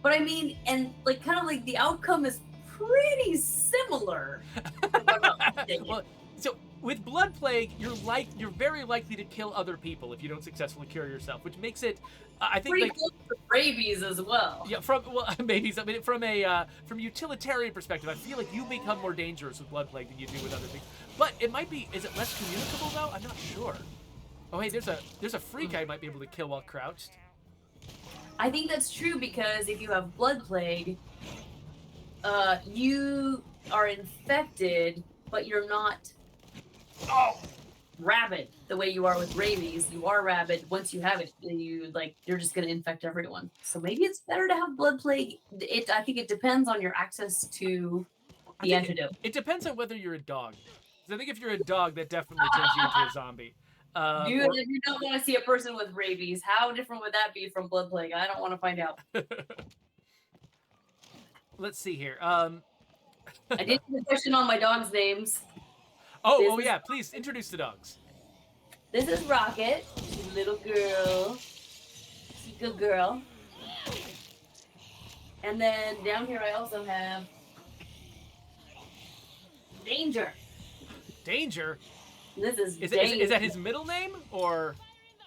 but I mean, and like kind of like the outcome is pretty similar. if I'm not mistaken. Well, so with blood plague, you're very likely to kill other people if you don't successfully cure yourself, which makes it, I think, pretty like, close to rabies as well. yeah, maybe I mean, from a utilitarian perspective, I feel like you become more dangerous with blood plague than you do with other things. But it might be, is it less communicable though? I'm not sure. Oh hey, there's a freak I might be able to kill while crouched. I think that's true because if you have blood plague, you are infected, but you're not rabid the way you are with rabies. You are rabid. Once you have it, you're just gonna infect everyone. So maybe it's better to have blood plague. I think it depends on your access to the antidote. It depends on whether you're a dog. 'Cause I think if you're a dog, that definitely turns you into a zombie. If you don't want to see a person with rabies, how different would that be from blood plague? I don't want to find out. Let's see here. I did have a question on my dog's names. Oh yeah, please introduce the dogs. This is Rocket. She's a little girl. She's a good girl. And then down here I also have Danger. Danger? This is Is Danger. that his middle name or?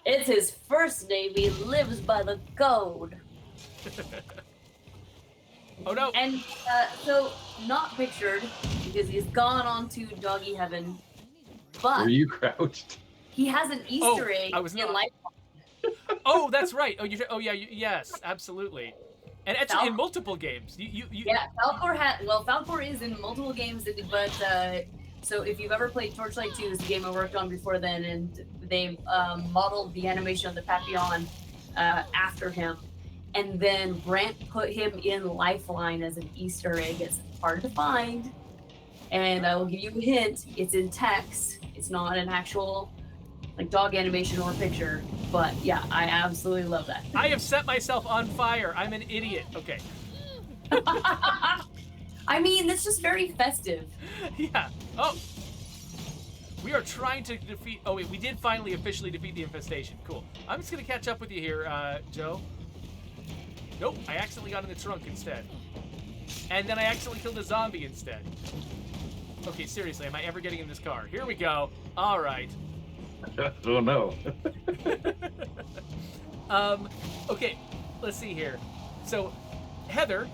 It's his first name. He lives by the code. Oh no! And so not pictured because he's gone on to doggy heaven. But Were you crouched? he has an Easter egg I was in not. life. Oh, yes, absolutely. And actually in Falcor. multiple games. You Yeah, Falcor is in multiple games, but so if you've ever played Torchlight 2, is the game I worked on before then, and they modeled the animation of the Papillon after him, and then Brant put him in Lifeline as an Easter egg. It's hard to find, and I will give you a hint. It's in text. It's not an actual like dog animation or picture, but yeah, I absolutely love that. I have set myself on fire. I'm an idiot. Okay. I mean, it's just very festive. Yeah. Oh. We are trying to defeat. Oh wait, we did finally officially defeat the infestation. Cool. I'm just gonna catch up with you here, Joe. Nope, I accidentally got in the trunk instead. And then I accidentally killed a zombie instead. Okay, seriously, am I ever getting in this car? Here we go. All right. Oh no. Okay, let's see here. So, Heather,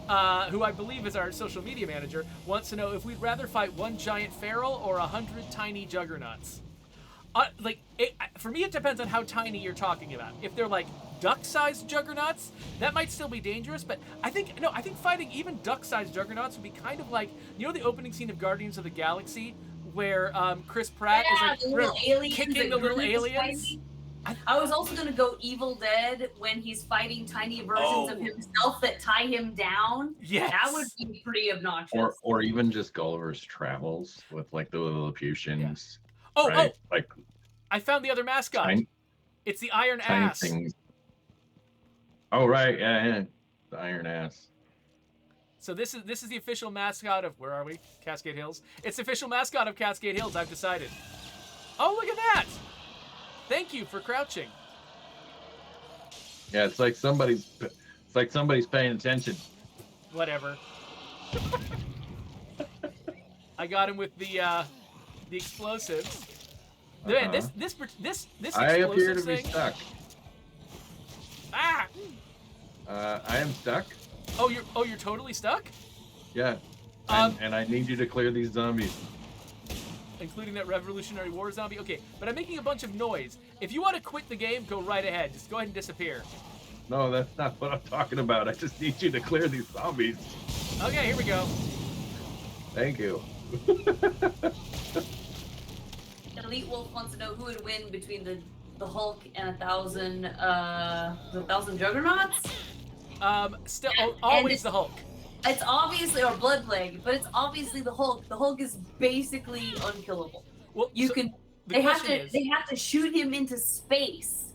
who I believe is our social media manager, wants to know if we'd rather fight one giant feral or 100 tiny juggernauts. For me, it depends on how tiny you're talking about. If they're like duck-sized juggernauts, that might still be dangerous. But I think fighting even duck-sized juggernauts would be kind of like, you know, the opening scene of Guardians of the Galaxy, where Chris Pratt is the like little aliens kicking that the little Groot is aliens. fighting. I was also gonna go Evil Dead when he's fighting tiny versions of himself that tie him down. Yes. That would be pretty obnoxious. Or even just Gulliver's Travels with like the Lilliputians. Oh, right? oh! Like I found the other mascot. tiny, It's the Iron tiny Ass. things. Oh right, yeah, the Iron Ass. So this is the official mascot of, where are we? Cascade Hills. It's the official mascot of Cascade Hills, I've decided. Oh, look at that! Thank you for crouching. Yeah, it's like somebody's paying attention. Whatever. I got him with the explosives. Man, this I appear explosive to be thing. stuck. Ah! I am stuck. Oh, you're totally stuck? Yeah. And I need you to clear these zombies. Including that Revolutionary War zombie? Okay, but I'm making a bunch of noise. If you want to quit the game, go right ahead. Just go ahead and disappear. No, that's not what I'm talking about. I just need you to clear these zombies. Okay, here we go. Thank you. Elite Wolf wants to know who would win between the Hulk and 1,000 Juggernauts. Still, And always it's- the Hulk. It's obviously, or Blood Plague, but it's obviously the Hulk. The Hulk is basically unkillable. Well, You so can. the They have question to. is, They have to shoot him into space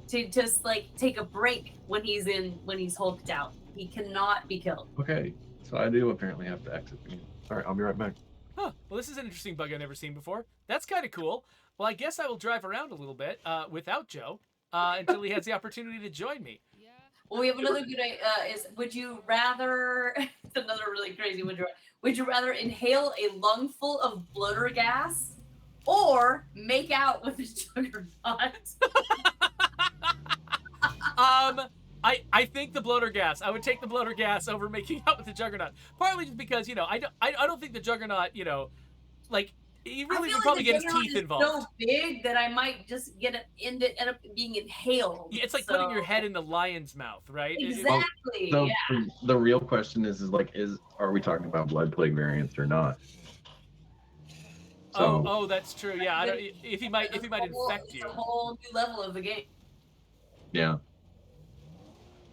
to just like take a break when he's hulked out. He cannot be killed. Okay, so I do apparently have to exit the game. All right, I'll be right back. huh? Well, this is an interesting bug I've never seen before. That's kind of cool. Well, I guess I will drive around a little bit without Joe until he has the opportunity to join me. Yeah. Well, we have another good idea. Would you rather? It's another really crazy. Would you rather inhale a lungful of bloater gas, or make out with a juggernaut? I think the bloater gas. I would take the bloater gas over making out with the Juggernaut. Partly just because I don't think the Juggernaut like he really would probably get his teeth involved. So big that I might just end up being inhaled. Yeah, it's like putting your head in the lion's mouth, right? Exactly. So yeah. the real question is are we talking about blood plague variants or not? So, Oh, that's true. Yeah, I don't. If he might It's infect you. a whole new level of the game. yeah.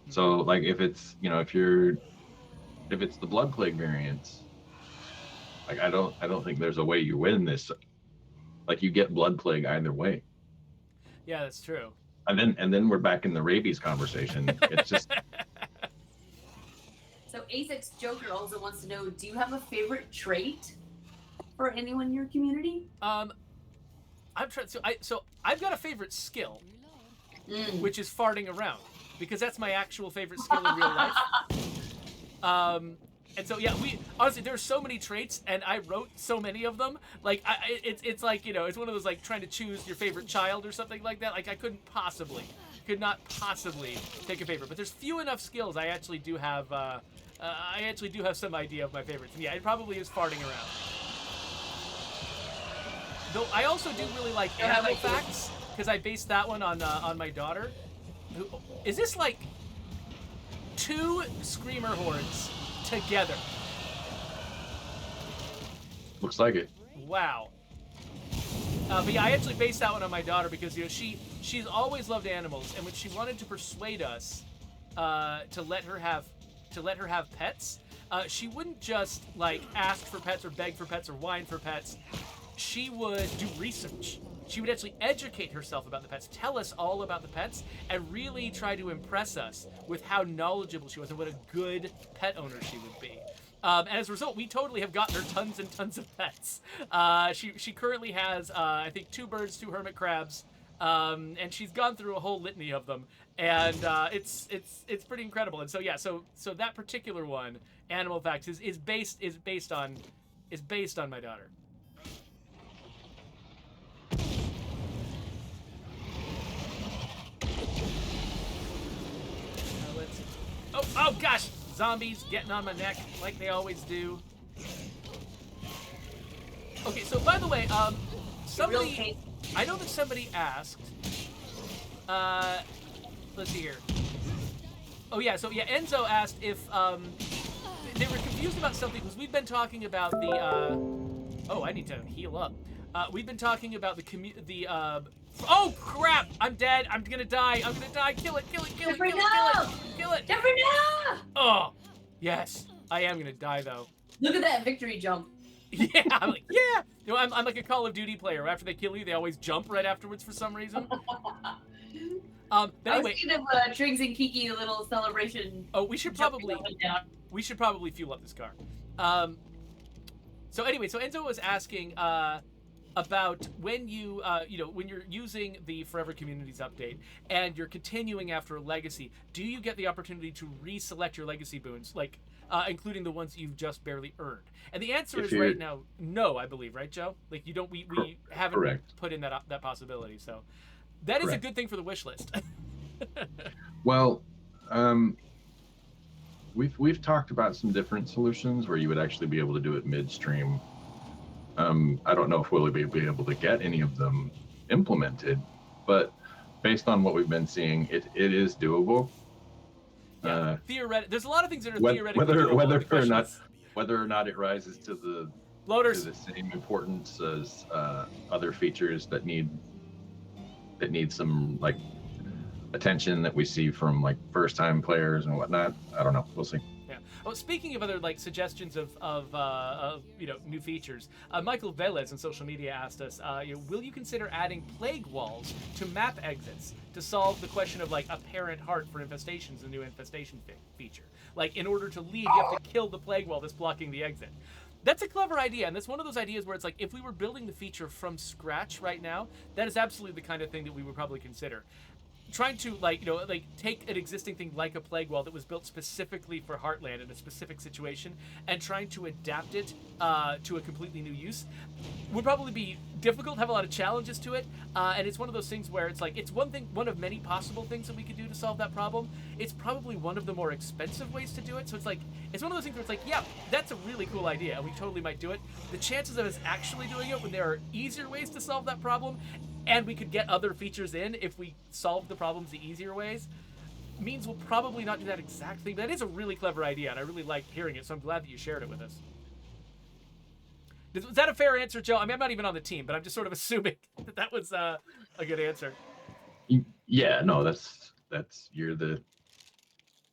So like if it's if it's the blood plague variants, like I don't think there's a way you win this. Like you get blood plague either way. Yeah, that's true. And then we're back in the rabies conversation. It's just So Asex Joker also wants to know: do you have a favorite trait for anyone in your community? I'm trying. So I've got a favorite skill, Mm. which is farting around, because that's my actual favorite skill in real life. And so yeah, honestly there's so many traits, and I wrote so many of them. Like it's like it's one of those like trying to choose your favorite child or something like that. Like I could not possibly take a favorite. But there's few enough skills. I actually do have some idea of my favorites. And yeah, it probably is farting around. Though I also do really like animal facts, because I based that one on my daughter. Is this like 2 screamer horns together? looks like it. Wow. But yeah, I actually based that one on my daughter because she's always loved animals, and when she wanted to persuade us to let her have pets, she wouldn't just like ask for pets or beg for pets or whine for pets. She would do research. She would actually educate herself about the pets, tell us all about the pets, and really try to impress us with how knowledgeable she was and what a good pet owner she would be. And as a result, we totally have gotten her tons and tons of pets. She currently has, I think, 2 birds, 2 hermit crabs, and she's gone through a whole litany of them. And it's pretty incredible. And so yeah, so that particular one, Animal Facts, is based on my daughter. Oh gosh! Zombies getting on my neck like they always do. Okay, so by the way, somebody, I know that somebody asked, let's see here. Oh yeah, so yeah, Enzo asked if, they were confused about something, because we've been talking about the, oh, I need to heal up. We've been talking about oh crap! I'm dead! I'm gonna die! Kill it! Geoffrey, no! Kill it! Geoffrey, no! Oh! Yes! I am gonna die though. Look at that victory jump. Yeah! I'm like, yeah! I'm like a Call of Duty player. After they kill you, they always jump right afterwards for some reason. But anyway. I was thinking of Triggs and Kiki, a little celebration. Oh, we should probably fuel up this car. So anyway, so Enzo was asking about when when you're using the Forever Communities update and you're continuing after a legacy, do you get the opportunity to reselect your legacy boons, like including the ones you've just barely earned? And the answer is right now no, I believe, right, Joe? Like you don't, we haven't put in that possibility. So that is a good thing for the wish list. Well, we've talked about some different solutions where you would actually be able to do it midstream. I don't know if we'll be able to get any of them implemented, but based on what we've been seeing, it is doable. Yeah, there's a lot of things that are Whether theoretically doable. The question is whether or not it rises to the loaders. same importance as other features that need some like attention that we see from like first time players and whatnot. I don't know. We'll see. Yeah. Oh, speaking of other like suggestions of new features, Michael Velez on social media asked us, will you consider adding plague walls to map exits to solve the question of like apparent heart for infestations, a new infestation feature? Like in order to leave, you have to kill the plague wall that's blocking the exit. That's a clever idea, and that's one of those ideas where it's like if we were building the feature from scratch right now, that is absolutely the kind of thing that we would probably consider. Trying to take an existing thing like a plague wall that was built specifically for Heartland in a specific situation and trying to adapt it to a completely new use would probably be difficult, have a lot of challenges to it, and it's one of those things where it's like it's one of many possible things that we could do to solve that problem. It's probably one of the more expensive ways to do it, so it's one of those things where it's like, yeah, that's a really cool idea and we totally might do it. The chances of us actually doing it when there are easier ways to solve that problem and we could get other features in if we solve the problems the easier ways, means we'll probably not do that exact thing. But that is a really clever idea, and I really like hearing it, so I'm glad that you shared it with us. Was that a fair answer, Joe? I mean, I'm not even on the team, but I'm just sort of assuming that was a good answer. Yeah, no, that's you're the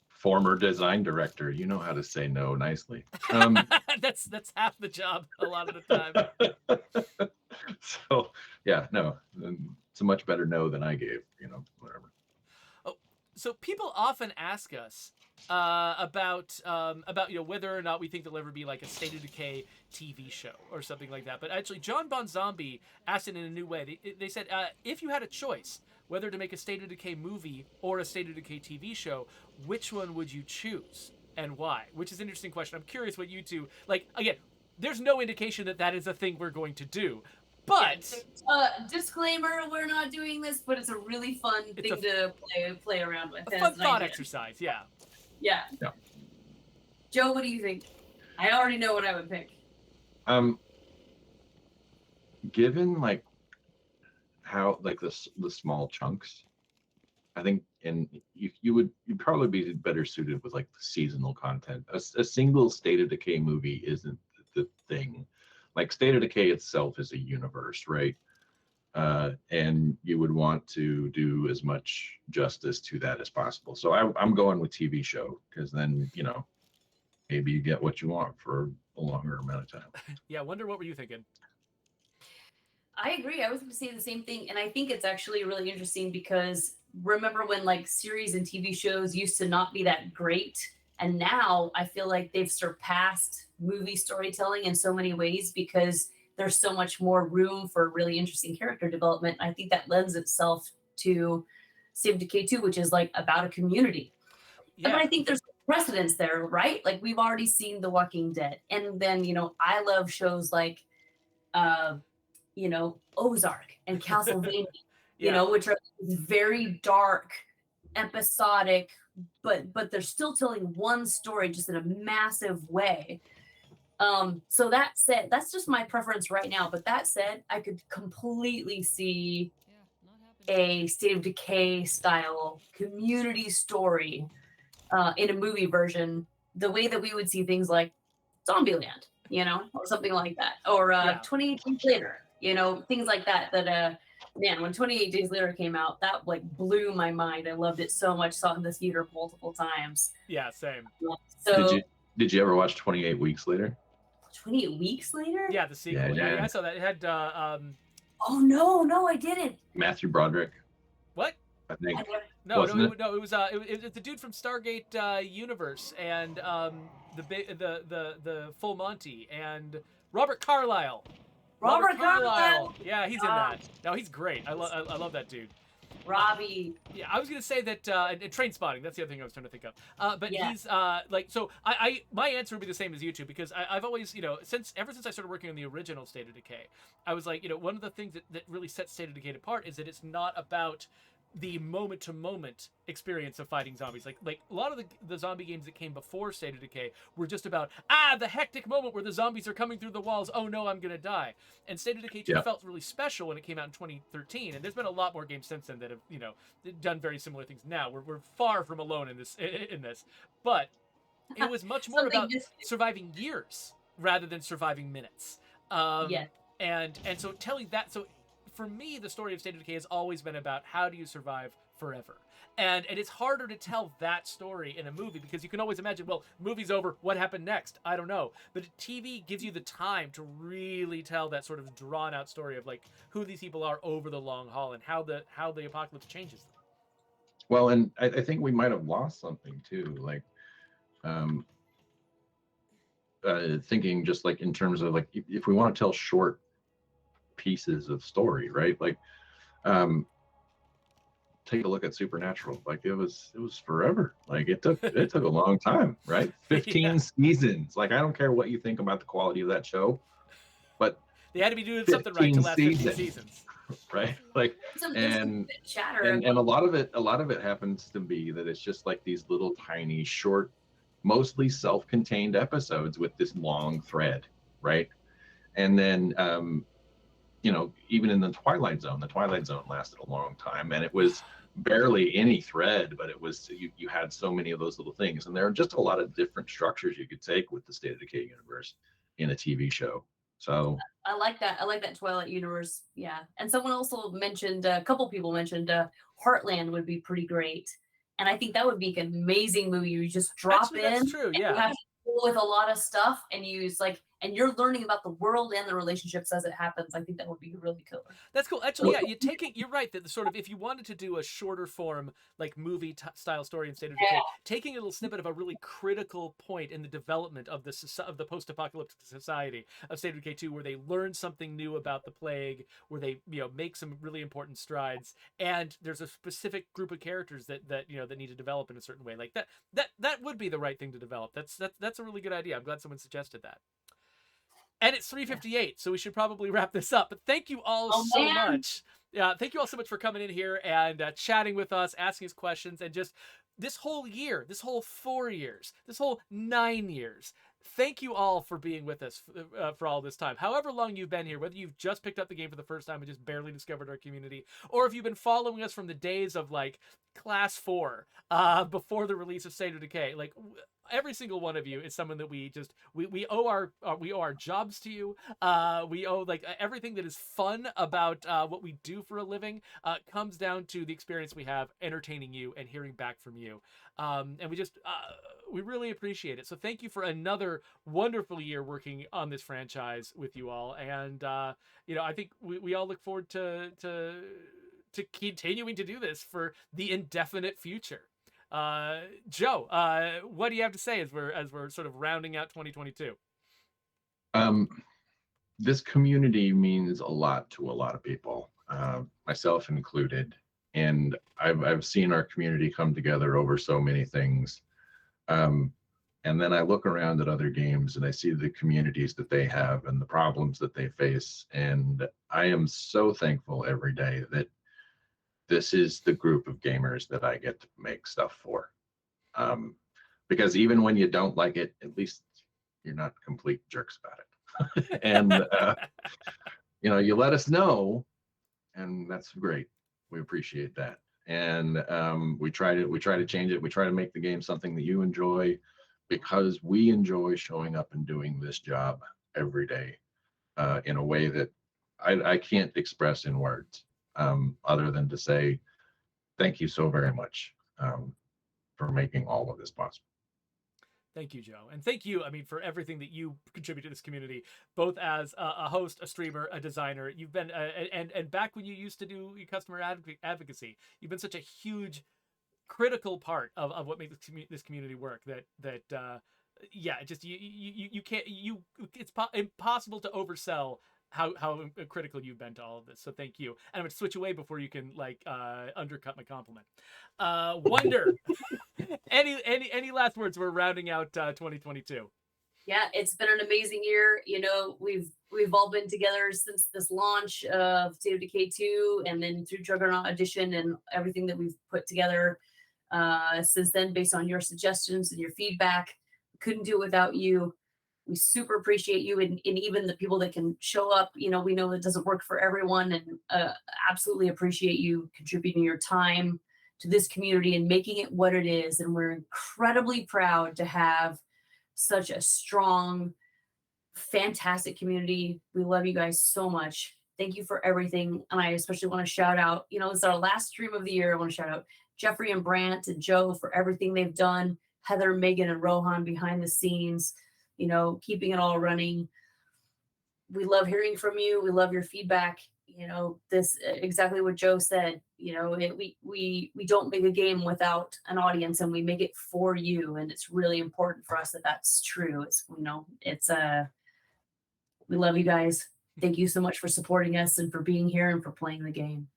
former design director. You know how to say no nicely. That's half the job a lot of the time. So yeah, no, it's a much better no than I gave. Whatever. Oh, so people often ask us about whether or not we think there'll ever be like a State of Decay TV show or something like that. But actually, John Bon Zombie asked it in a new way. They said, if you had a choice whether to make a State of Decay movie or a State of Decay TV show, which one would you choose and why? Which is an interesting question. I'm curious what you two like. Again, there's no indication that is a thing we're going to do. But disclaimer, we're not doing this, but it's a really fun thing to play around with. A fun thought exercise, yeah. Yeah. Joe, what do you think? I already know what I would pick. Given like how like the small chunks, I think, and you'd probably be better suited with like the seasonal content. A single State of Decay movie isn't the thing. Like State of Decay itself is a universe, right? And you would want to do as much justice to that as possible. So I'm going with TV show because then maybe you get what you want for a longer amount of time. Yeah, Wonder, what were you thinking? I agree. I was going to say the same thing, and I think it's actually really interesting because remember when like series and TV shows used to not be that great, and now I feel like they've surpassed movie storytelling in so many ways because there's so much more room for really interesting character development. I think that lends itself to State of Decay 2, which is like about a community. Yeah. And I think there's precedence there, right? Like we've already seen The Walking Dead. And then, I love shows like, Ozark and Castlevania, which are very dark, episodic, but they're still telling one story just in a massive way. So that said, that's just my preference right now. But that said, I could completely see a State of Decay style community story in a movie version, the way that we would see things like Zombieland, or something like that, or 28 Days Later, things like that. That man, when 28 Days Later came out, that like blew my mind. I loved it so much. Saw it in the theater multiple times. Yeah, same. So did you ever watch 28 Weeks Later? 28 Weeks Later? Yeah, the sequel. Yeah, I saw that. It had oh no, I didn't. Matthew Broderick. What? I think. No, it was the dude from Stargate Universe and the Full Monty and Robert Carlyle. Robert Carlyle. Yeah, he's in that. No, he's great. I love that dude. Robbie. Yeah, I was gonna say that and Train Spotting. That's the other thing I was trying to think of. But yeah. He's so my answer would be the same as you two because I've always ever since I started working on the original State of Decay, I was like one of the things that really sets State of Decay apart is that it's not about the moment to moment experience of fighting zombies. Like a lot of the zombie games that came before State of Decay were just about the hectic moment where the zombies are coming through the walls. Oh no, I'm gonna die. And State of Decay 2 Yeah. felt really special when it came out in 2013. And there's been a lot more games since then that have done very similar things. Now we're far from alone in this but it was much more Something about just- surviving years rather than surviving minutes. Yeah. And so telling that, so for me, the story of State of Decay has always been about how do you survive forever. And it's harder to tell that story in a movie because you can always imagine, well, movie's over, what happened next? I don't know. But TV gives you the time to really tell that sort of drawn out story of like who these people are over the long haul and how the apocalypse changes them. Well, and I think we might have lost something too. Like, thinking just like in terms of like if we want to tell short pieces of story, right? Like, take a look at Supernatural. Like it was forever. Like it took a long time, right? 15 seasons. Like I don't care what you think about the quality of that show, but they had to be doing something right to last 15 seasons. Right? Like and a lot of it happens to be that it's just like these little tiny short, mostly self-contained episodes with this long thread, right? And then even in the Twilight Zone lasted a long time, and it was barely any thread, but it was you had so many of those little things, and there are just a lot of different structures you could take with the State of Decay universe in a TV show. So I like that Twilight universe. Yeah. And someone also mentioned, a couple people mentioned Heartland would be pretty great. And I think that would be an amazing movie. You just drop in. That's true, yeah. You have to deal with a lot of stuff and and you're learning about the world and the relationships as it happens. I think that would be really cool. That's cool. Actually, yeah, you're right that the sort of, if you wanted to do a shorter form, like movie style story in State of Decay, taking a little snippet of a really critical point in the development of the post-apocalyptic society of State of Decay 2, where they learn something new about the plague, where they, make some really important strides, and there's a specific group of characters that need to develop in a certain way. Like that would be the right thing to develop. That's a really good idea. I'm glad someone suggested that. And it's 3:58, so we should probably wrap this up. But thank you all so much. Yeah, thank you all so much for coming in here and chatting with us, asking us questions, and just this whole year, this whole 4 years, this whole 9 years. Thank you all for being with us for all this time. However long you've been here, whether you've just picked up the game for the first time and just barely discovered our community, or if you've been following us from the days of like Class 4 before the release of State of Decay, like every single one of you is someone that we owe our jobs to you. We owe like everything that is fun about what we do for a living comes down to the experience we have entertaining you and hearing back from you. And we really appreciate it. So thank you for another wonderful year working on this franchise with you all. And I think we all look forward to continuing to do this for the indefinite future. Joe, what do you have to say as we're sort of rounding out 2022? This community means a lot to a lot of people, myself included, and I've seen our community come together over so many things. And then I look around at other games and I see the communities that they have and the problems that they face, and I am so thankful every day that this is the group of gamers that I get to make stuff for. Because even when you don't like it, at least you're not complete jerks about it. And you let us know, and that's great. We appreciate that. And we try to change it. We try to make the game something that you enjoy, because we enjoy showing up and doing this job every day in a way that I can't express in words. Other than to say thank you so very much for making all of this possible. Thank you, Joe. And thank you, for everything that you contribute to this community, both as a host, a streamer, a designer. You've been, and back when you used to do customer advocacy, you've been such a huge, critical part of what makes this community work it's impossible to oversell how critical you've been to all of this. So thank you. And I'm going to switch away before you can undercut my compliment. Wonder, any last words? We're rounding out 2022. Yeah, it's been an amazing year. You know, we've all been together since this launch of State of Decay 2 and then through Juggernaut Edition and everything that we've put together since then based on your suggestions and your feedback. Couldn't do it without you. We super appreciate you and even the people that can show up. You know, we know it doesn't work for everyone and absolutely appreciate you contributing your time to this community and making it what it is. And we're incredibly proud to have such a strong, fantastic community. We love you guys so much. Thank you for everything. And I especially want to shout out, you know, it's our last stream of the year. I want to shout out Geoffrey and Brant and Joe for everything they've done, Heather, Megan, and Rohan behind the scenes, you know, keeping it all running. We love hearing from you. We love your feedback. You know, this exactly what Joe said. You know, we don't make a game without an audience, and we make it for you. And it's really important for us that that's true. It's, you know, it's we love you guys. Thank you so much for supporting us and for being here and for playing the game.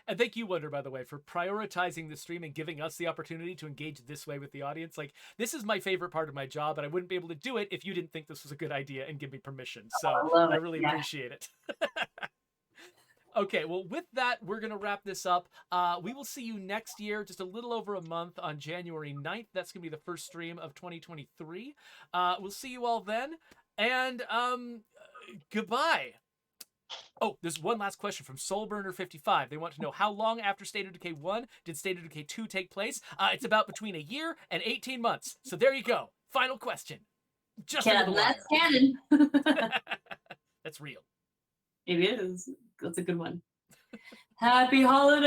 And thank you, Wonder, by the way, for prioritizing the stream and giving us the opportunity to engage this way with the audience. Like, this is my favorite part of my job, and I wouldn't be able to do it if you didn't think this was a good idea and give me permission. So I really appreciate it. Okay, well, with that, we're going to wrap this up. We will see you next year, just a little over a month on January 9th. That's going to be the first stream of 2023. We'll see you all then. And goodbye. Oh, there's one last question from Soulburner55. They want to know, how long after State of Decay 1 did State of Decay 2 take place? It's about between a year and 18 months. So there you go. Final question. Just That's canon. That's real. It is. That's a good one. Happy holidays.